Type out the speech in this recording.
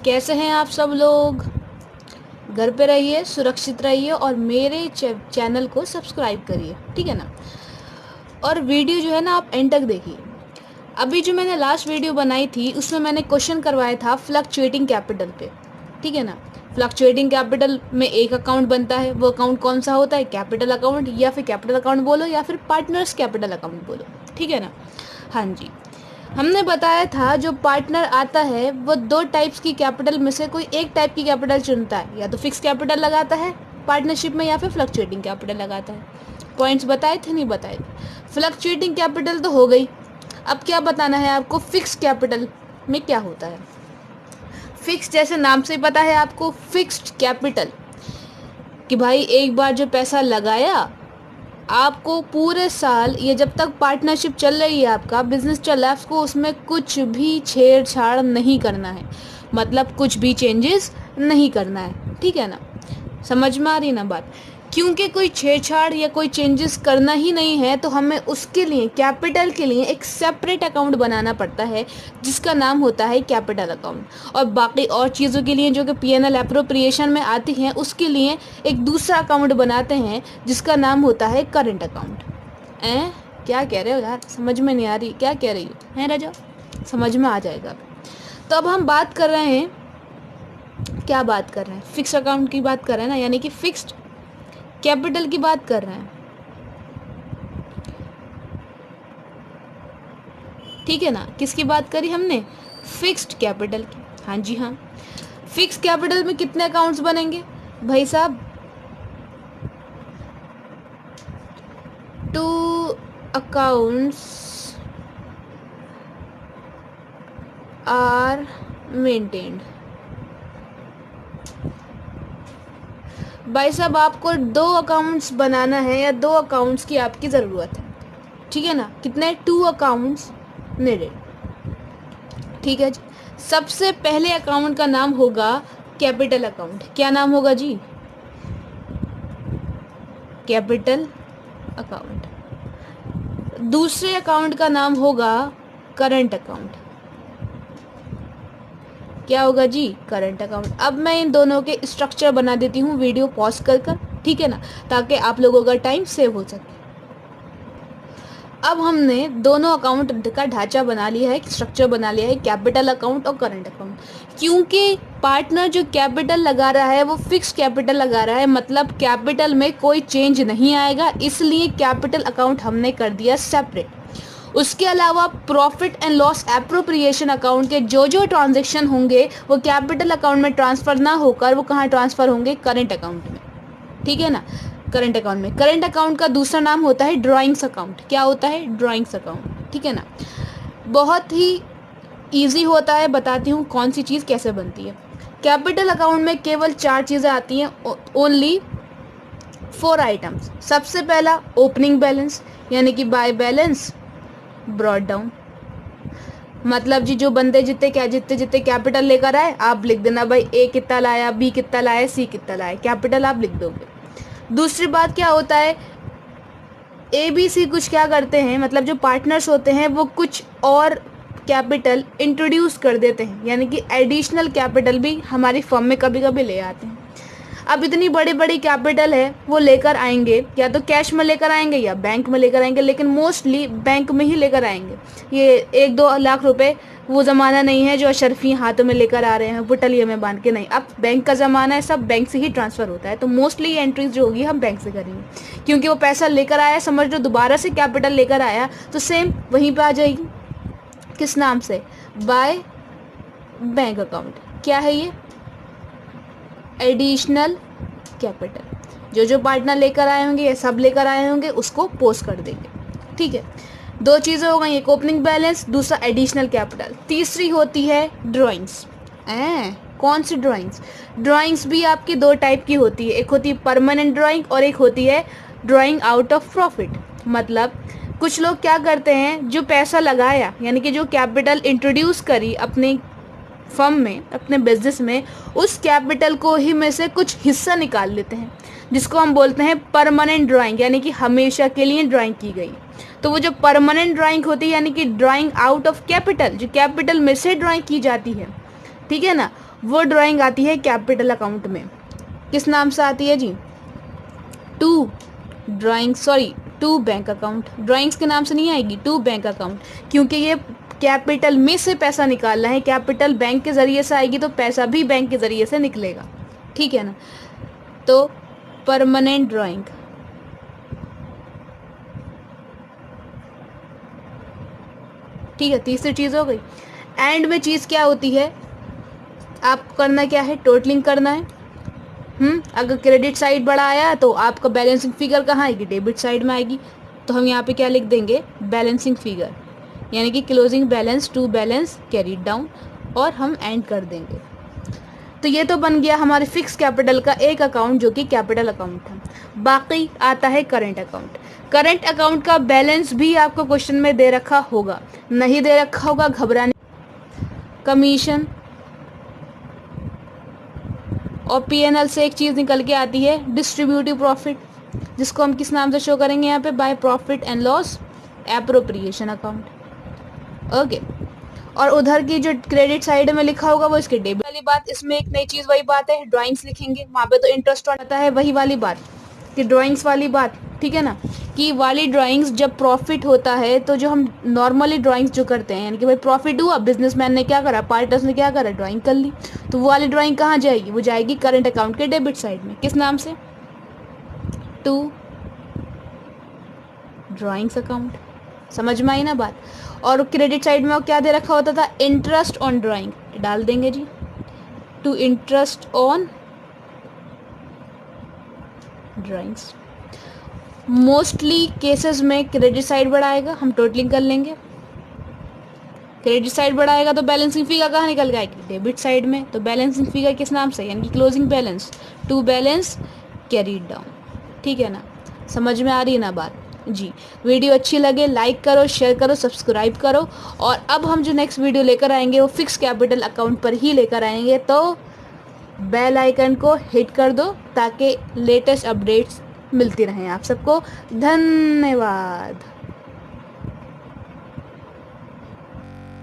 कैसे हैं आप सब लोग। घर पे रहिए, सुरक्षित रहिए और मेरे चैनल को सब्सक्राइब करिए, ठीक है ना। और वीडियो जो है ना आप एंड तक देखिए। अभी जो मैंने लास्ट वीडियो बनाई थी उसमें मैंने क्वेश्चन करवाया था फ्लक्चुएटिंग कैपिटल पे, ठीक है ना। फ्लक्चुएटिंग कैपिटल में एक अकाउंट बनता है, वो अकाउंट कौन सा होता है? कैपिटल अकाउंट, या फिर कैपिटल अकाउंट बोलो या फिर पार्टनर्स कैपिटल अकाउंट बोलो, ठीक है ना। हाँ जी, हमने बताया था जो पार्टनर आता है वो दो टाइप्स की कैपिटल में से कोई एक टाइप की कैपिटल चुनता है, या तो फिक्स कैपिटल लगाता है पार्टनरशिप में या फिर फ्लक्चुएटिंग कैपिटल लगाता है। पॉइंट्स बताए थे नहीं बताए थे? फ्लक्चुएटिंग कैपिटल तो हो गई। अब क्या बताना है आपको, फिक्स कैपिटल में क्या होता है। फिक्स जैसे नाम से पता है आपको, फिक्स्ड कैपिटल कि भाई एक बार जो पैसा लगाया आपको पूरे साल, ये जब तक पार्टनरशिप चल रही है, आपका बिजनेस चल रहा है, आपको उसमें कुछ भी छेड़छाड़ नहीं करना है, मतलब कुछ भी चेंजेस नहीं करना है, ठीक है ना। समझ में आ रही ना बात। क्योंकि कोई छेड़छाड़ या कोई चेंजेस करना ही नहीं है तो हमें उसके लिए कैपिटल के लिए एक सेपरेट अकाउंट बनाना पड़ता है जिसका नाम होता है कैपिटल अकाउंट। और बाकी और चीज़ों के लिए जो कि पीएनएल एप्रोप्रिएशन में आती हैं उसके लिए एक दूसरा अकाउंट बनाते हैं जिसका नाम होता है करंट अकाउंट। क्या कह रहे हो यार, समझ में नहीं आ रही क्या कह रही हो हैं राजा? समझ में आ जाएगा। तो अब हम बात कर रहे हैं, क्या बात कर रहे हैं? फिक्स अकाउंट की बात कर रहे हैं ना, यानी कि फिक्स्ड कैपिटल की बात कर रहे हैं, ठीक है ना। किसकी बात करी हमने? फिक्स्ड कैपिटल की। हाँ जी हाँ, फिक्स कैपिटल में कितने अकाउंट्स बनेंगे भाई साहब? 2 अकाउंट्स आर मेंटेन्ड। भाई साहब आपको 2 अकाउंट्स बनाना है या 2 अकाउंट्स की आपकी ज़रूरत है, ठीक है ना। कितने? 2 अकाउंट्स नीडेड, ठीक है जी। सबसे पहले अकाउंट का नाम होगा कैपिटल अकाउंट। क्या नाम होगा जी? Capital account. दूसरे अकाउंट का नाम होगा करंट अकाउंट। क्या होगा जी? Current account. अब मैं इन दोनों के स्ट्रक्चर बना देती हूँ वीडियो पॉज कर, ठीक है ना, ताकि आप लोगों का टाइम सेव हो सके। अब हमने दोनों अकाउंट का ढांचा बना लिया है, स्ट्रक्चर बना लिया है, कैपिटल अकाउंट और करंट अकाउंट। क्योंकि पार्टनर जो कैपिटल लगा रहा है वो फिक्स कैपिटल लगा रहा है, मतलब कैपिटल में कोई चेंज नहीं आएगा, इसलिए कैपिटल अकाउंट हमने कर दिया सेपरेट। उसके अलावा profit and loss appropriation account के जो जो ट्रांजेक्शन होंगे वो कैपिटल अकाउंट में ट्रांसफ़र ना होकर वो कहाँ ट्रांसफ़र होंगे? करंट अकाउंट में, ठीक है ना। करंट अकाउंट में, करंट अकाउंट का दूसरा नाम होता है ड्राइंग्स अकाउंट। क्या होता है? ड्राइंग्स अकाउंट, ठीक है ना। बहुत ही ईजी होता है, बताती हूँ कौन सी चीज़ कैसे बनती है। कैपिटल अकाउंट में केवल 4 चीज़ें आती हैं, ओनली 4 आइटम्स। सबसे पहला ओपनिंग बैलेंस, यानी कि बाय बैलेंस ब्रॉट डाउन, मतलब जी जो बंदे जितने कैपिटल लेकर आए आप लिख देना भाई, ए कितना लाया, बी कितना लाया, सी कितना लाया, कैपिटल आप लिख दोगे। दूसरी बात क्या होता है, ए बी सी कुछ क्या करते हैं, मतलब जो पार्टनर्स होते हैं वो कुछ और कैपिटल इंट्रोड्यूस कर देते हैं, यानी कि एडिशनल कैपिटल भी हमारी फर्म में कभी कभी ले आते हैं। अब इतनी बड़ी बड़ी कैपिटल है वो लेकर आएंगे, या तो कैश में लेकर आएंगे या बैंक में लेकर आएंगे, लेकिन मोस्टली बैंक में ही लेकर आएंगे। ये 1-2 लाख रुपए वो ज़माना नहीं है जो अशरफी हाथों में लेकर आ रहे हैं पुटलियों में बांध के, नहीं। अब बैंक का ज़माना है, सब बैंक से ही ट्रांसफ़र होता है, तो मोस्टली एंट्रीज जो होगी हम बैंक से करेंगे, क्योंकि वो पैसा लेकर आया, समझ लो दोबारा से कैपिटल लेकर आया तो सेम वहीं पर आ जाएगी। किस नाम से? By bank account. क्या है ये? Additional capital. जो जो पार्टनर लेकर आए होंगे या सब लेकर आए होंगे उसको पोस्ट कर देंगे, ठीक है। 2 चीज़ें हो गई, एक ओपनिंग बैलेंस, दूसरा एडिशनल कैपिटल। तीसरी होती है ड्राइंग्स। कौन सी ड्राइंग्स? ड्राइंग्स भी आपकी 2 टाइप की होती है, एक होती है परमानेंट ड्राइंग और एक होती है ड्राइंग आउट ऑफ प्रॉफिट। मतलब कुछ लोग क्या करते हैं, जो पैसा लगाया यानी कि जो कैपिटल इंट्रोड्यूस करी अपने फर्म में, अपने बिजनेस में, उस कैपिटल को ही में से कुछ हिस्सा निकाल लेते हैं, जिसको हम बोलते हैं परमानेंट ड्राइंग, यानी कि हमेशा के लिए ड्राइंग की गई। तो वो जो परमानेंट ड्राइंग होती है, यानी कि ड्राइंग आउट ऑफ कैपिटल, जो कैपिटल में से ड्राइंग की जाती है, ठीक है ना, वो ड्राइंग आती है कैपिटल अकाउंट में। किस नाम से आती है जी? To to bank account. Drawings के नाम से नहीं आएगी, टू बैंक अकाउंट, क्योंकि ये कैपिटल में से पैसा निकालना है। कैपिटल बैंक के ज़रिए से आएगी तो पैसा भी बैंक के ज़रिए से निकलेगा, ठीक है ना। तो परमानेंट ड्राइंग, ठीक है, तीसरी चीज़ हो गई। एंड में चीज़ क्या होती है, आपको करना क्या है, टोटलिंग करना है। अगर क्रेडिट साइड बड़ा आया तो आपका बैलेंसिंग फिगर कहाँ आएगी, डेबिट साइड में आएगी। तो हम यहाँ पे क्या लिख देंगे, बैलेंसिंग फिगर, यानी कि closing balance to balance carried down, और हम एंड कर देंगे। तो ये तो बन गया हमारे फिक्स कैपिटल का एक अकाउंट जो कि कैपिटल अकाउंट है। बाकी आता है करंट अकाउंट। करंट अकाउंट का बैलेंस भी आपको क्वेश्चन में दे रखा होगा, नहीं दे रखा होगा घबराने। कमीशन और पीएनएल से एक चीज़ निकल के आती है, डिस्ट्रीब्यूटिव प्रॉफिट, जिसको हम किस नाम से शो करेंगे यहाँ पे, by profit and loss appropriation account. Okay, और उधर की जो क्रेडिट साइड में लिखा होगा वो इसके डेबिट वाली बात। इसमें एक नई चीज़, वही बात है, ड्राइंग्स लिखेंगे, वहाँ पे तो इंटरेस्ट आता है, वही वाली बात कि ड्राइंग्स वाली बात, ठीक है ना, कि वाली ड्राइंग्स जब प्रॉफिट होता है तो जो हम नॉर्मली ड्राइंग्स जो करते हैं, यानी कि भाई प्रॉफिट हुआ, बिजनेसमैन ने क्या करा, पार्टनर्स ने क्या करा, ड्राइंग कर ली, तो वो वाली ड्राइंग कहाँ जाएगी, वो जाएगी करंट अकाउंट के डेबिट साइड में। किस नाम से, टू ड्राइंग्स अकाउंट। समझ में आई ना बात। और क्रेडिट साइड में क्या दे रखा होता था, इंटरेस्ट ऑन ड्राइंग, डाल देंगे जी, to interest on drawings. Mostly cases में क्रेडिट साइड बढ़ाएगा, हम टोटलिंग कर लेंगे। क्रेडिट साइड बढ़ाएगा तो बैलेंसिंग फिगर कहाँ निकल जाएगी, डेबिट साइड में। तो बैलेंसिंग फिगर किस नाम से, यानी कि closing balance to balance carried down, ठीक है ना। समझ में आ रही है ना बात जी। वीडियो अच्छी लगे लाइक करो, शेयर करो, सब्सक्राइब करो। और अब हम जो नेक्स्ट वीडियो लेकर आएंगे वो फिक्स कैपिटल अकाउंट पर ही लेकर आएंगे, तो बेल आइकन को हिट कर दो ताकि लेटेस्ट अपडेट्स मिलती रहें आप सबको। धन्यवाद।